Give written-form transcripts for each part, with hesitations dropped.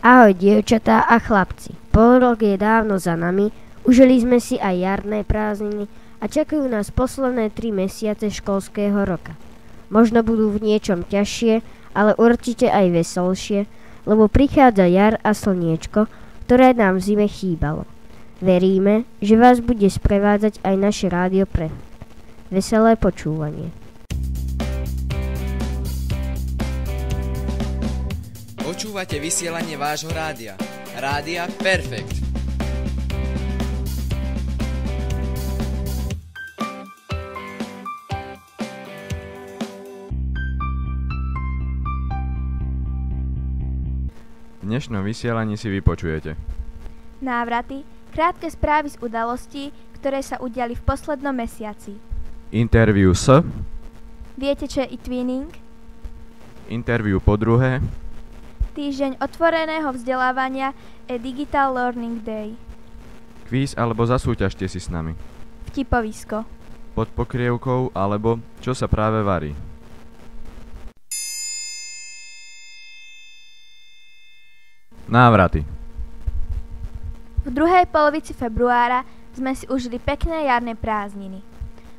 Ahoj dievčatá a chlapci, polrok je dávno za nami, užili sme si aj jarné prázdniny a čakajú nás posledné 3 mesiace školského roka. Možno budú v niečom ťažšie, ale určite aj veselšie, lebo prichádza jar a slniečko, ktoré nám v zime chýbalo. Veríme, že vás bude sprevádzať aj naše rádio Prehľad. Veselé počúvanie. Počúvate vysielanie vášho rádia. Rádia Perfekt. V dnešnom vysielaní si vypočujete návraty, krátke správy z udalostí, ktoré sa udiali v poslednom mesiaci. interview s, Viete, čo je e-twinning? interview po druhé, Týždeň otvoreného vzdelávania a Digital Learning Day. kvíz alebo zasúťažte si s nami, Vtipovisko. pod pokrievkou alebo čo sa práve varí. Návraty. V druhej polovici februára sme si užili pekné jarné prázdniny.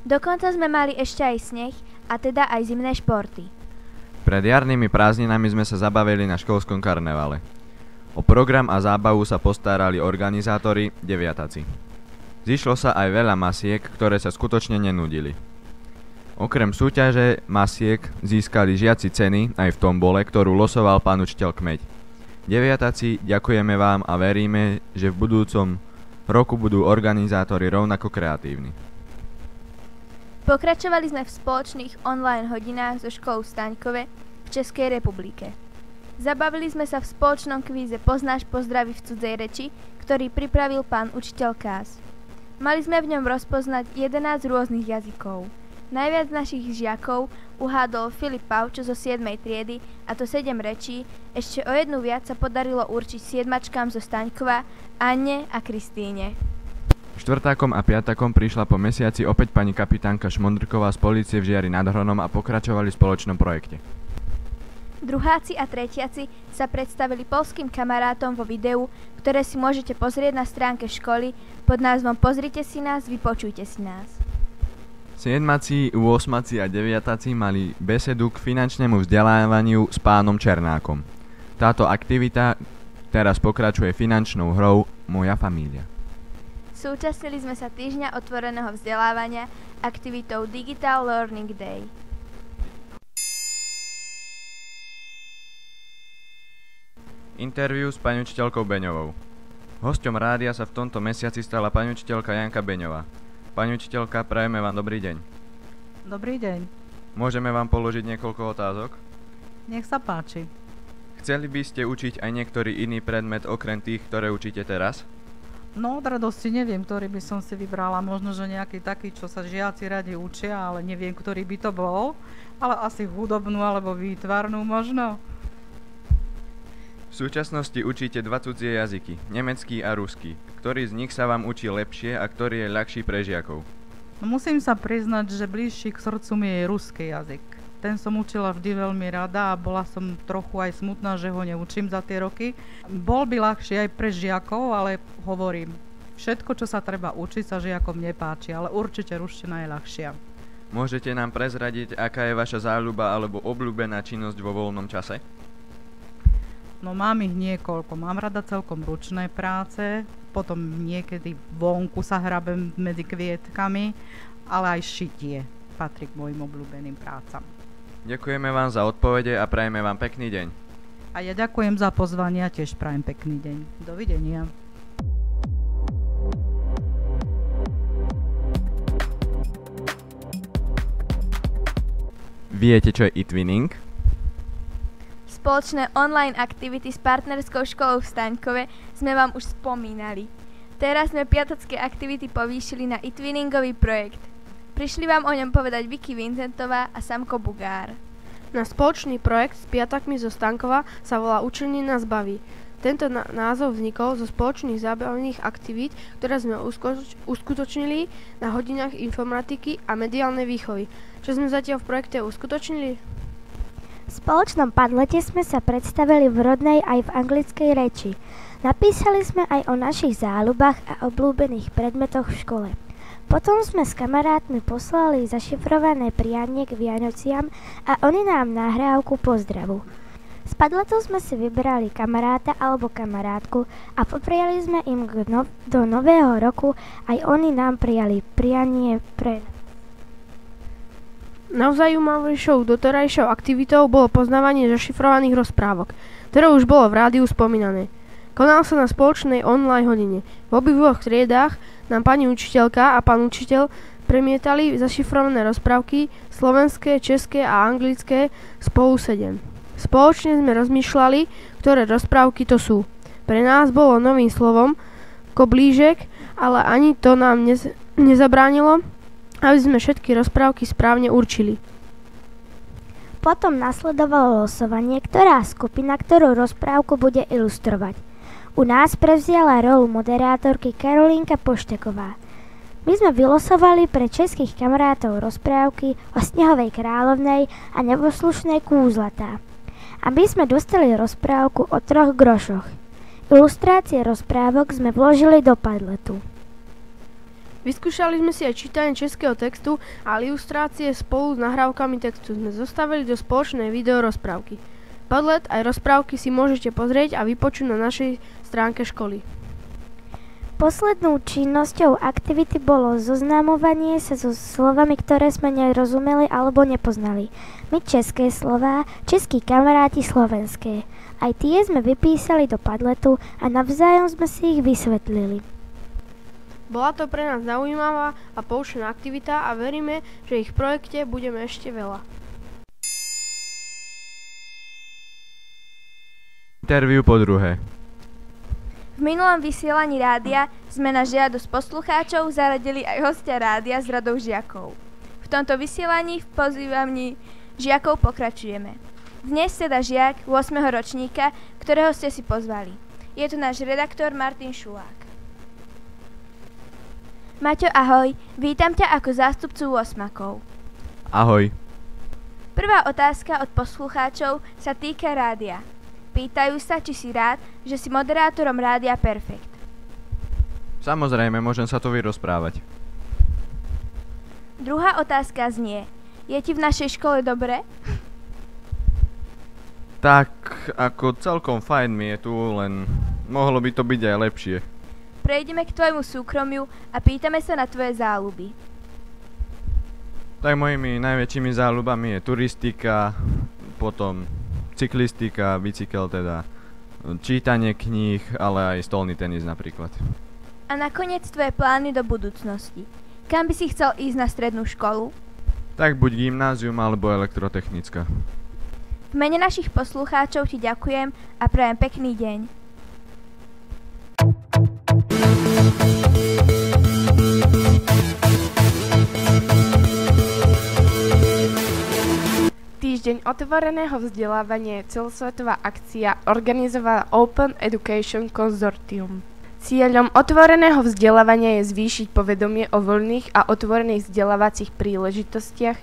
Dokonca sme mali ešte aj sneh, a teda aj zimné športy. Pred jarnými prázdninami sme sa zabavili na školskom karnevale. O program a zábavu sa postarali organizátori, deviataci. Zišlo sa aj veľa masiek, ktoré sa skutočne nenudili. Okrem súťaže masiek získali žiaci ceny aj v tombole, ktorú losoval pán učiteľ Kmeď. Deviataci, ďakujeme vám a veríme, že v budúcom roku budú organizátori rovnako kreatívni. Pokračovali sme v spoločných online hodinách zo školou v Staňkove v Českej republike. Zabavili sme sa v spoločnom kvíze Poznáš pozdravy v cudzej reči, ktorý pripravil pán učiteľ Kás. Mali sme v ňom rozpoznať 11 rôznych jazykov. Najviac našich žiakov uhádol Filip Pavčo zo 7. triedy, a to 7 rečí, ešte o jednu viac sa podarilo určiť 7-čkám zo Staňkova, Anne a Kristíne. Štvrtákom a piatakom prišla po mesiaci opäť pani kapitánka Šmondrková z polície v Žiari nad Hronom a pokračovali v spoločnom projekte. Druháci a tretiaci sa predstavili poľským kamarátom vo videu, ktoré si môžete pozrieť na stránke školy pod názvom Pozrite si nás, vypočujte si nás. Siedmaci, 8 a 9 mali besedu k finančnému vzdelávaniu s pánom Černákom. Táto aktivita teraz pokračuje finančnou hrou Moja família. Súčasnili sme sa týždňa otvoreného vzdelávania aktivitou Digital Learning Day. Interview s pani učiteľkou Beňovou. Hosťom rádia sa v tomto mesiaci stala pani učiteľka Janka Beňová. Pani učiteľka, prajeme vám dobrý deň. Dobrý deň. Môžeme vám položiť niekoľko otázok? Nech sa páči. Chceli by ste učiť aj niektorý iný predmet okrem tých, ktoré učíte teraz? No, od radosti neviem, ktorý by som si vybrala. Možno, že nejaký taký, čo sa žiaci radi učia, ale neviem, ktorý by to bol. Ale asi hudobnú alebo výtvarnú možno. V súčasnosti učíte 2 cudzie jazyky, nemecký a ruský. Ktorý z nich sa vám učí lepšie a ktorý je ľahší pre žiakov? No, musím sa priznať, že bližší k srdcu mi je ruský jazyk. Ten som učila vždy veľmi rada a bola som trochu aj smutná, že ho neučím za tie roky. Bol by ľahší aj pre žiakov, ale hovorím, všetko, čo sa treba učiť, sa žiakom nepáči, ale určite ruština je ľahšia. Môžete nám prezradiť, aká je vaša záľuba alebo obľúbená činnosť vo voľnom čase? No mám ich niekoľko. Mám rada celkom ručné práce, potom niekedy vonku sa hrabem medzi kvietkami, ale aj šitie patrí k mojim obľúbeným prácam. Ďakujeme vám za odpovede a prajeme vám pekný deň. A ja ďakujem za pozvanie a tiež prajem pekný deň. Dovidenia. Viete, čo je e-twinning? Spoločné online aktivity s partnerskou školou v Staňkove sme vám už spomínali. Teraz sme piatocké aktivity povýšili na e-twinningový projekt. Prišli vám o ňom povedať Vicky Vincentová a Samko Bugár. Na spoločný projekt s piatakmi zo Stankova sa volá Učenie nás baví. Tento názov vznikol zo spoločných zábavných aktivít, ktoré sme uskutočnili na hodinách informatiky a mediálnej výchovy. Čo sme zatiaľ v projekte uskutočnili? V spoločnom Padlete sme sa predstavili v rodnej aj v anglickej reči. Napísali sme aj o našich záľubách a obľúbených predmetoch v škole. Potom sme s kamarátmi poslali zašifrované prianie k Vianociam a oni nám nahrávku pozdravu. Z Padletu sme si vybrali kamaráta alebo kamarátku a popriali sme im do nového roku, aj oni nám prijali prianie pre nás. Najzaujímavejšou doterajšou aktivitou bolo poznávanie zašifrovaných rozprávok, ktoré už bolo v rádiu spomínané. Konal sa na spoločnej online hodine. V obidvoch triedách nám pani učiteľka a pán učiteľ premietali zašifrované rozprávky, slovenské, české a anglické, spolu 7. Spoločne sme rozmýšľali, ktoré rozprávky to sú. Pre nás bolo novým slovom koblížek, ale ani to nám nezabránilo, aby sme všetky rozprávky správne určili. Potom nasledovalo losovanie, ktorá skupina ktorú rozprávku bude ilustrovať. U nás prevziala rolu moderátorky Karolínka Pošteková. My sme vylosovali pre českých kamarátov rozprávky o Snehovej kráľovnej a neposlušnej Kúzlatá. A my sme dostali rozprávku o 3 grošoch. Ilustrácie rozprávok sme vložili do Padletu. Vyskúšali sme si aj čítanie českého textu a ilustrácie spolu s nahrávkami textu sme zostavili do spoločnej video rozprávky. Padlet aj rozprávky si môžete pozrieť a vypočuť na našej stránke školy. Poslednou činnosťou aktivity bolo zoznamovanie sa so slovami, ktoré sme nerozumeli alebo nepoznali. My české slová, českí kamaráti slovenské. Aj tie sme vypísali do Padletu a navzájom sme si ich vysvetlili. Bola to pre nás zaujímavá a poučná aktivita a veríme, že ich v projekte budeme ešte veľa. Interview po druhé. V minulom vysielaní rádia sme na žiadosť poslucháčov zaradili aj hostia rádia s radou žiakov. V tomto vysielaní v pozývaní žiakov pokračujeme. Dnes teda žiak 8. ročníka, ktorého ste si pozvali. Je tu náš redaktor Martin Šulák. Maťo, ahoj, vítam ťa ako zástupcu 8-akov. Ahoj. Prvá otázka od poslucháčov sa týka rádia. Pýtajú sa, či si rád, že si moderátorom rádia Perfekt. Samozrejme, môžem sa to vyrozprávať. Druhá otázka znie, je ti v našej škole dobre? Tak, ako celkom fajn mi je tu, len mohlo by to byť aj lepšie. Prejdeme k tvojmu súkromiu a pýtame sa na tvoje záľuby. Tak mojimi najväčšími záľubami je turistika, potom cyklistika, bicykel teda, čítanie kníh, ale aj stolný tenis napríklad. A nakoniec tvoje plány do budúcnosti. Kam by si chcel ísť na strednú školu? Tak buď gymnázium alebo elektrotechnická. V mene našich poslucháčov ti ďakujem a prajem pekný deň. Týždeň otvoreného vzdelávania je celosvetová akcia organizovaná Open Education Consortium. Cieľom otvoreného vzdelávania je zvýšiť povedomie o voľných a otvorených vzdelávacích príležitostiach,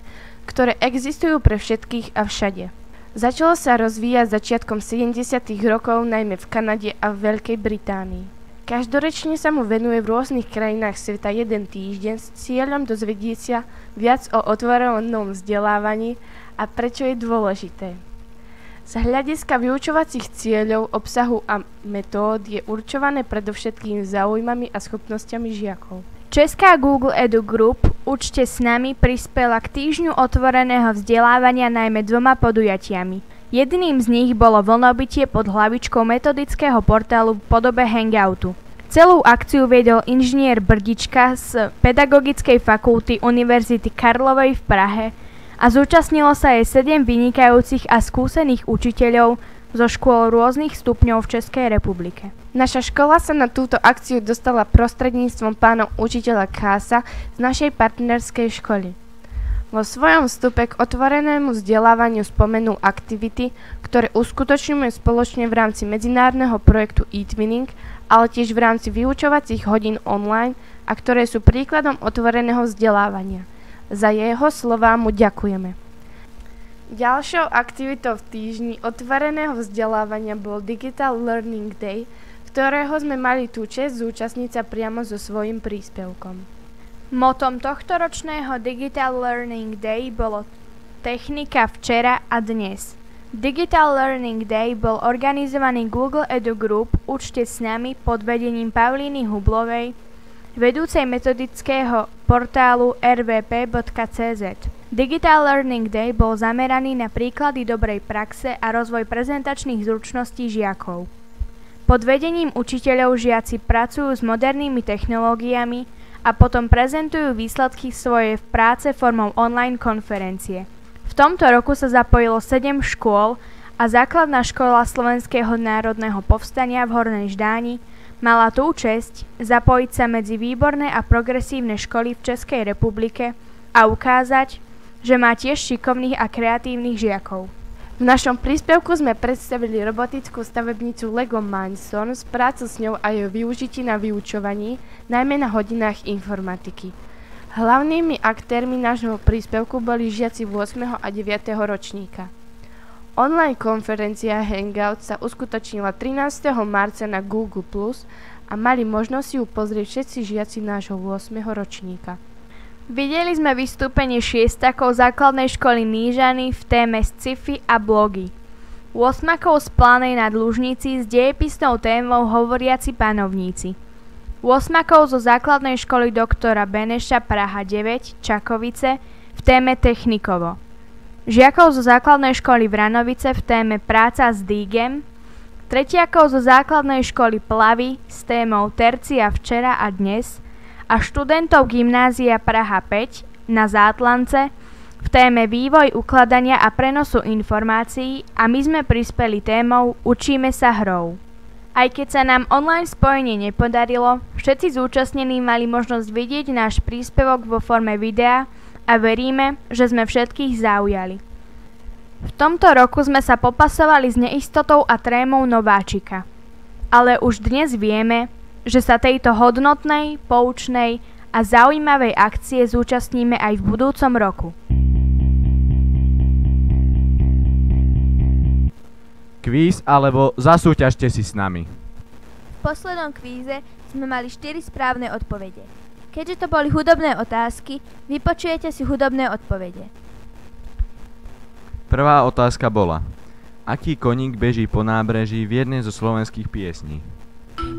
ktoré existujú pre všetkých a všade. Začalo sa rozvíjať začiatkom 70. rokov najmä v Kanade a v Veľkej Británii. Každoročne sa mu venuje v rôznych krajinách sveta jeden týždeň s cieľom dozvedieť sa viac o otvorenom vzdelávaní a prečo je dôležité. Z hľadiska vyučovacích cieľov, obsahu a metód je určované predovšetkým záujmami a schopnosťami žiakov. Česká Google Edu Group Učte s nami prispela k týždňu otvoreného vzdelávania najmä 2 podujatiami. Jedným z nich bolo vlnobytie pod hlavičkou metodického portálu v podobe Hangoutu. Celú akciu viedol inžinier Brdička z Pedagogickej fakulty Univerzity Karlovej v Prahe a zúčastnilo sa jej 7 vynikajúcich a skúsených učiteľov zo škôl rôznych stupňov v Českej republike. Naša škola sa na túto akciu dostala prostredníctvom pána učiteľa Kása z našej partnerskej školy. Vo svojom vstupe k otvorenému vzdelávaniu spomenul aktivity, ktoré uskutočňujeme spoločne v rámci medzinárodného projektu e-twinning, ale tiež v rámci vyučovacích hodín online a ktoré sú príkladom otvoreného vzdelávania. Za jeho slová mu ďakujeme. Ďalšou aktivitou v týždni otvoreného vzdelávania bol Digital Learning Day, ktorého sme mali tú česť zúčastniť sa priamo so svojím príspevkom. Motom tohtoročného Digital Learning Day bolo Technika včera a dnes. Digital Learning Day bol organizovaný Google Edu Group Učte s nami pod vedením Paulíny Hublovej, vedúcej metodického portálu rvp.cz. Digital Learning Day bol zameraný na príklady dobrej praxe a rozvoj prezentačných zručností žiakov. Pod vedením učiteľov žiaci pracujú s modernými technológiami a potom prezentujú výsledky svojej práce formou online konferencie. V tomto roku sa zapojilo 7 škôl a základná škola Slovenského národného povstania v Hornej Ždáni mala tú česť zapojiť sa medzi výborné a progresívne školy v Českej republike a ukázať, že má tiež šikovných a kreatívnych žiakov. V našom príspevku sme predstavili robotickú stavebnicu Lego Manson s prácou s ňou a jej využití na vyučovaní, najmä na hodinách informatiky. Hlavnými aktérmi nášho príspevku boli žiaci 8. a 9. ročníka. Online konferencia Hangout sa uskutočnila 13. marca na Google Plus a mali možnosť ju pozrieť všetci žiaci nášho 8. ročníka. Videli sme vystúpenie šiestakov základnej školy Nížany v téme sci-fi a blogy. 8-kov z Planej nad Lužnici s dejepisnou témou Hovoriaci panovníci. 8-kov zo základnej školy doktora Beneša Praha 9 Čakovice v téme Technikovo. Žiakov zo základnej školy Vranovice v téme Práca s dígem. 3-akov zo základnej školy Plavy s témou Tercia včera a dnes a študentov Gymnázia Praha 5 na Zátlance v téme Vývoj ukladania a prenosu informácií a my sme prispeli témou Učíme sa hrou. Aj keď sa nám online spojenie nepodarilo, všetci zúčastnení mali možnosť vidieť náš príspevok vo forme videa a veríme, že sme všetkých zaujali. V tomto roku sme sa popasovali s neistotou a trémou nováčika. Ale už dnes vieme, že sa tejto hodnotnej, poučnej a zaujímavej akcie zúčastníme aj v budúcom roku. Kvíz alebo zasúťažte si s nami. V poslednom kvíze sme mali 4 správne odpovede. Keďže to boli hudobné otázky, vypočujete si hudobné odpovede. Prvá otázka bola: aký koník beží po nábreží v jednej zo slovenských piesní?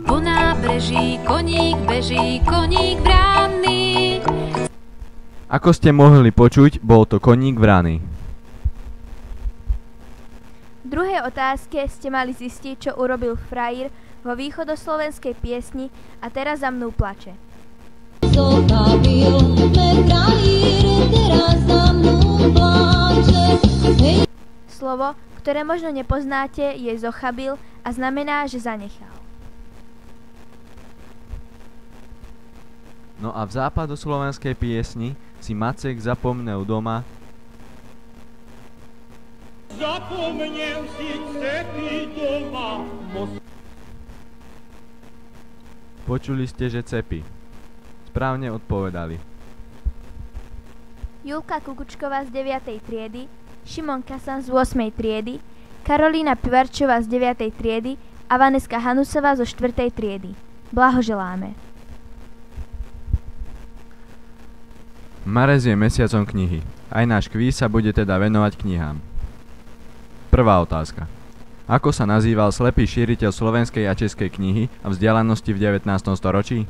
Po nábreží koník beží, koník branný. Ako ste mohli počuť, bol to koník vraný. V druhej otázke ste mali zistiť, čo urobil frajír vo východoslovenskej piesni A teraz za mnou plače. Slovo, ktoré možno nepoznáte, je zochabil a znamená, že zanechal. No a v západoslovenskej piesni si Macek zapomnel doma. Zapomnel si cepy doma. Počuli ste, že cepy. Správne odpovedali. Julka Kukučková z 9. triedy, Šimon Kasan z 8. triedy, Karolína Pivarčová z 9. triedy a Vaneska Hanusová zo 4. triedy. Blahoželáme. Marec je mesiacom knihy. Aj náš kvíz sa bude teda venovať knihám. Prvá otázka. Ako sa nazýval slepý šíriteľ slovenskej a českej knihy a vzdialenosti v 19. storočí?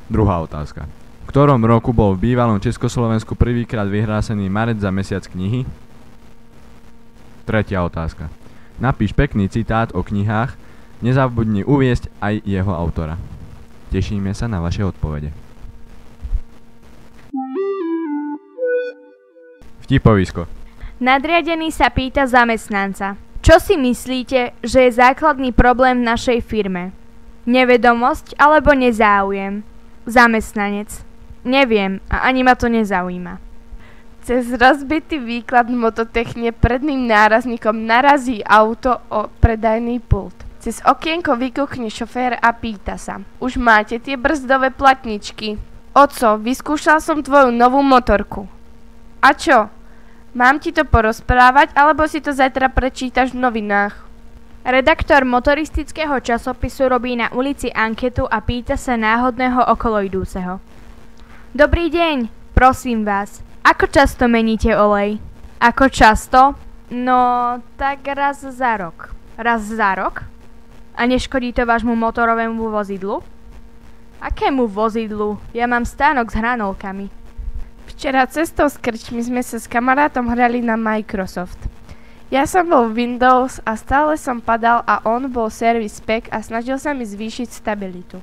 Druhá otázka. V ktorom roku bol v bývalom Československu prvýkrát vyhlásený marec za mesiac knihy? Tretia otázka. Napíš pekný citát o knihách, nezabudni uviesť aj jeho autora. Tešíme sa na vaše odpovede. Vtipovisko. Nadriadený sa pýta zamestnanca. Čo si myslíte, že je základný problém v našej firme? Nevedomosť alebo nezáujem? Zamestnanec. Neviem a ani ma to nezaujíma. Cez rozbitý výklad mototechnie predným nárazníkom narazí auto o predajný pult. Cez okienko vykúkne šofér a pýta sa. Už máte tie brzdové platničky? Oco, vyskúšal som tvoju novú motorku. A čo? Mám ti to porozprávať, alebo si to zajtra prečítaš v novinách? Redaktor motoristického časopisu robí na ulici anketu a pýta sa náhodného okoloidúceho. Dobrý deň, prosím vás, ako často meníte olej? Ako často? No, tak raz za rok. Raz za rok? A neškodí to vášmu motorovému vozidlu? Akému vozidlu? Ja mám stánok s hranolkami. Včera cestou s krčmi sme sa s kamarátom hrali na Microsoft. Ja som bol Windows a stále som padal a on bol Service Pack a snažil sa mi zvýšiť stabilitu.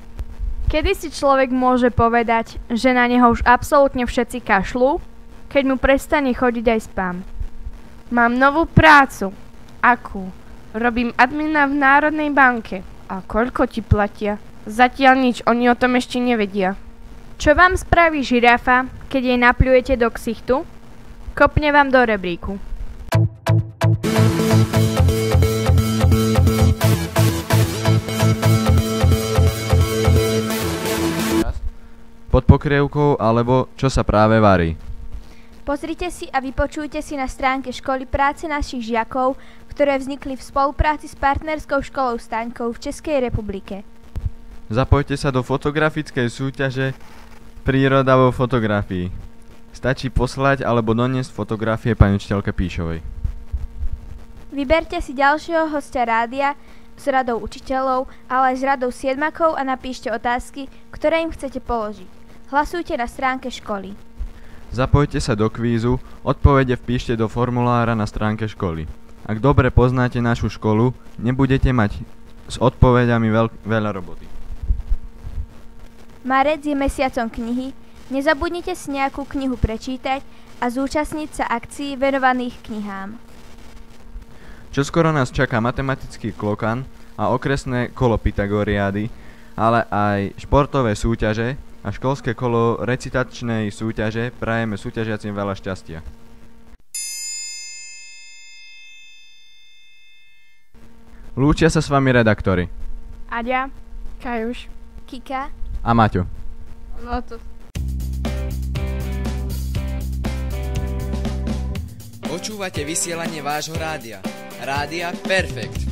Kedy si človek môže povedať, že na neho už absolútne všetci kašľú, keď mu prestane chodiť aj spam? Mám novú prácu. Akú? Robím admina v Národnej banke. A koľko ti platia? Zatiaľ nič, oni o tom ešte nevedia. Čo vám spraví žirafa, keď jej napľujete do ksichtu? Kopne vám do rebríku. Pod pokrievkou alebo čo sa práve varí. Pozrite si a vypočujte si na stránke školy práce našich žiakov, ktoré vznikli v spolupráci s partnerskou školou Staňkov v Českej republike. Zapojte sa do fotografickej súťaže Príroda vo fotografii. Stačí poslať alebo doniesť fotografie pani učiteľke Píšovej. Vyberte si ďalšieho hostia rádia s radou učiteľov, ale aj s radou siedmakov a napíšte otázky, ktoré im chcete položiť. Hlasujte na stránke školy. Zapojte sa do kvízu, odpovede vpíšte do formulára na stránke školy. Ak dobre poznáte našu školu, nebudete mať s odpoveďami veľa roboty. Marec je mesiacom knihy, nezabudnite si nejakú knihu prečítať a zúčastniť sa akcií venovaných knihám. Čoskoro nás čaká matematický klokan a okresné kolo Pythagoriády, ale aj športové súťaže a školské kolo recitačnej súťaže. Prajeme súťažiacim veľa šťastia. Lúčia sa s vami redaktori Aďa, Kajuš, Kika a Maťo. No to... Počúvate vysielanie vášho rádia. Rádia Perfekt.